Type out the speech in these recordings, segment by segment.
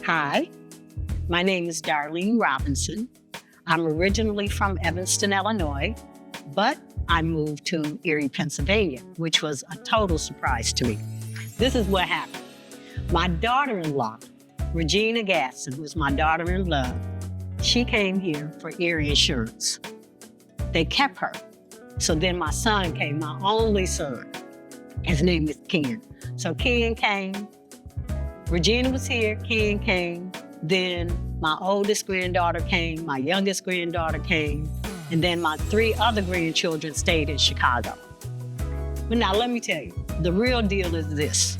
Hi, my name is Darlene Robinson. I'm originally from Evanston, Illinois, but I moved to Erie, Pennsylvania, which was a total surprise to me. This is what happened. My daughter-in-law, Regina Gasson, who was my daughter-in-law, she came here for Erie insurance. They kept her. So then my son came, my only son. His name is Ken. So Ken came. Regina was here, Ken came. Then my oldest granddaughter came, my youngest granddaughter came, and then my 3 other grandchildren stayed in Chicago. But now let me tell you, the real deal is this.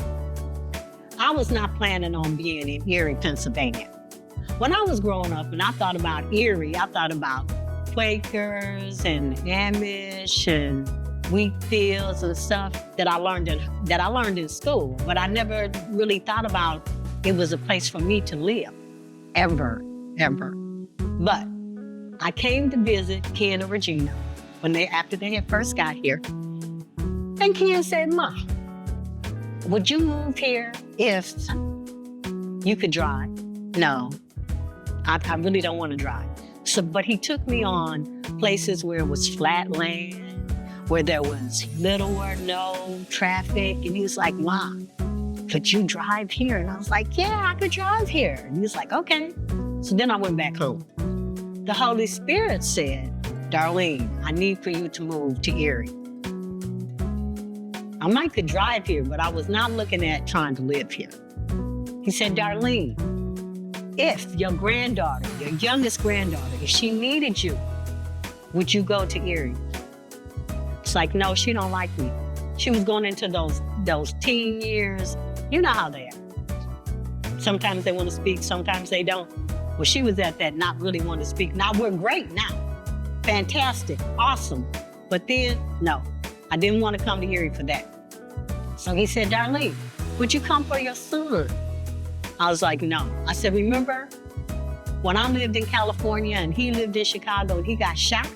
I was not planning on being in Erie, Pennsylvania. When I was growing up and I thought about Erie, I thought about Quakers and Amish and wheat fields and stuff that I learned in school, but I never really thought about it was a place for me to live, ever. But I came to visit Ken and Regina after they had first got here, and Ken said, "Ma, would you move here if you could drive?" No, I really don't want to drive. But he took me on places where it was flat land, where there was little or no traffic. And he was like, "Ma, could you drive here?" And I was like, "Yeah, I could drive here." And he was like, "Okay." So then I went back home. The Holy Spirit said, "Darlene, I need for you to move to Erie." I might could drive here, but I was not looking at trying to live here. He said, "Darlene, if your granddaughter, your youngest granddaughter, if she needed you, would you go to Erie?" It's like, "No, she don't like me." She was going into those teen years. You know how they are. Sometimes they want to speak, sometimes they don't. Well, she was at that not really want to speak. Now we're great now. Fantastic, awesome. But then, no, I didn't want to come to Erie for that. So he said, "Darlene, would you come for your son?" I was like, "No." I said, "Remember when I lived in California and he lived in Chicago and he got shot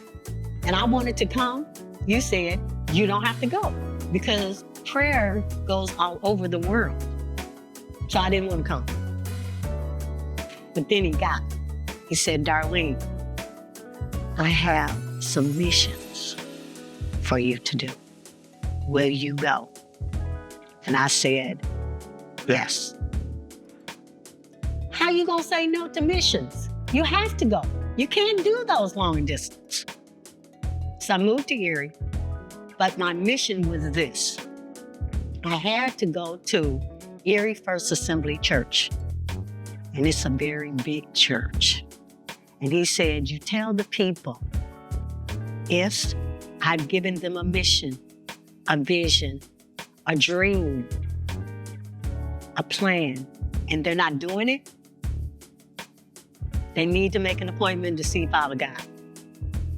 and I wanted to come? You said, you don't have to go because prayer goes all over the world." So I didn't want to come. But then he said, "Darlene, I have some missions for you to do. Will you go?" And I said, "Yes." How you gonna say no to missions? You have to go. You can't do those long distance. So I moved to Erie, but my mission was this. I had to go to Erie First Assembly Church, and it's a very big church. And he said, "You tell the people if I've given them a mission, a vision, a dream, a plan, and they're not doing it, they need to make an appointment to see Father God."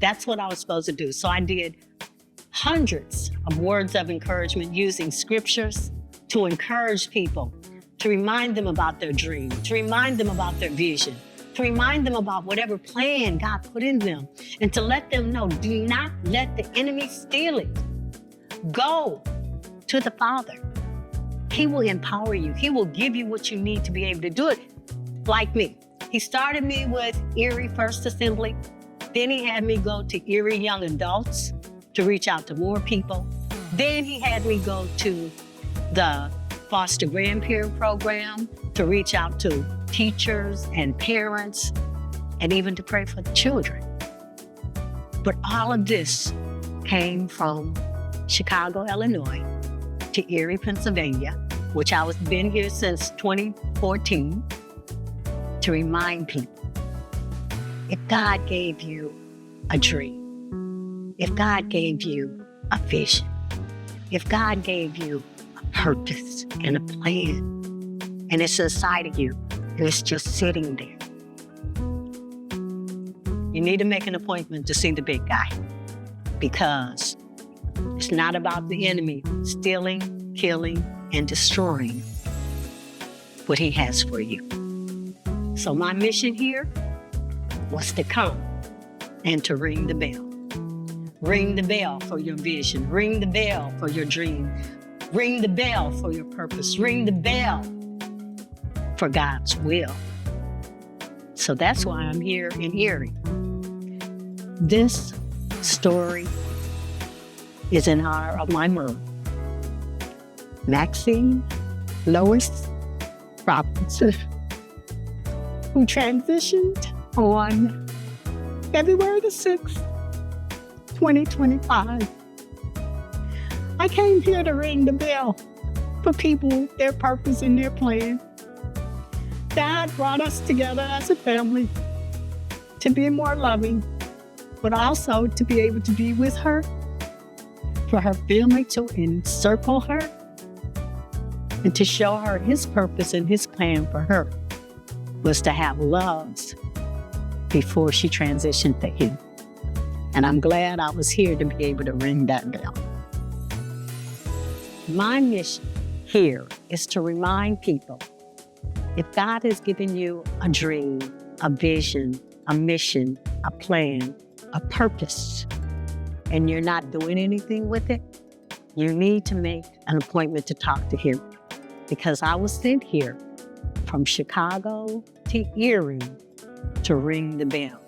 That's what I was supposed to do. So I did hundreds of words of encouragement using scriptures to encourage people, to remind them about their dream, to remind them about their vision, to remind them about whatever plan God put in them, and to let them know, do not let the enemy steal it. Go to the Father. He will empower you. He will give you what you need to be able to do it, like me. He started me with Erie First Assembly. Then he had me go to Erie Young Adults to reach out to more people. Then he had me go to the Foster Grandparent Program to reach out to teachers and parents, and even to pray for the children. But all of this came from Chicago, Illinois, to Erie, Pennsylvania, which I was been here since 2014, to remind people, if God gave you a dream, if God gave you a vision, if God gave you a purpose and a plan, and it's inside of you, and it's just sitting there, you need to make an appointment to see the big guy, because it's not about the enemy stealing, killing, and destroying what he has for you. So my mission here was to come and to ring the bell. Ring the bell for your vision. Ring the bell for your dream. Ring the bell for your purpose. Ring the bell for God's will So that's why I'm here in Erie. This story is in honor of my mom, Maxine Lois Robinson, who transitioned on February the 6th, 2025. I came here to ring the bell for people, their purpose and their plan. God brought us together as a family to be more loving, but also to be able to be with her, for her family to encircle her, and to show her his purpose and his plan for her was to have loves before she transitioned to him. And I'm glad I was here to be able to ring that bell. My mission here is to remind people, if God has given you a dream, a vision, a mission, a plan, a purpose, and you're not doing anything with it, you need to make an appointment to talk to him. Because I was sent here from Chicago to Erie to ring the bell.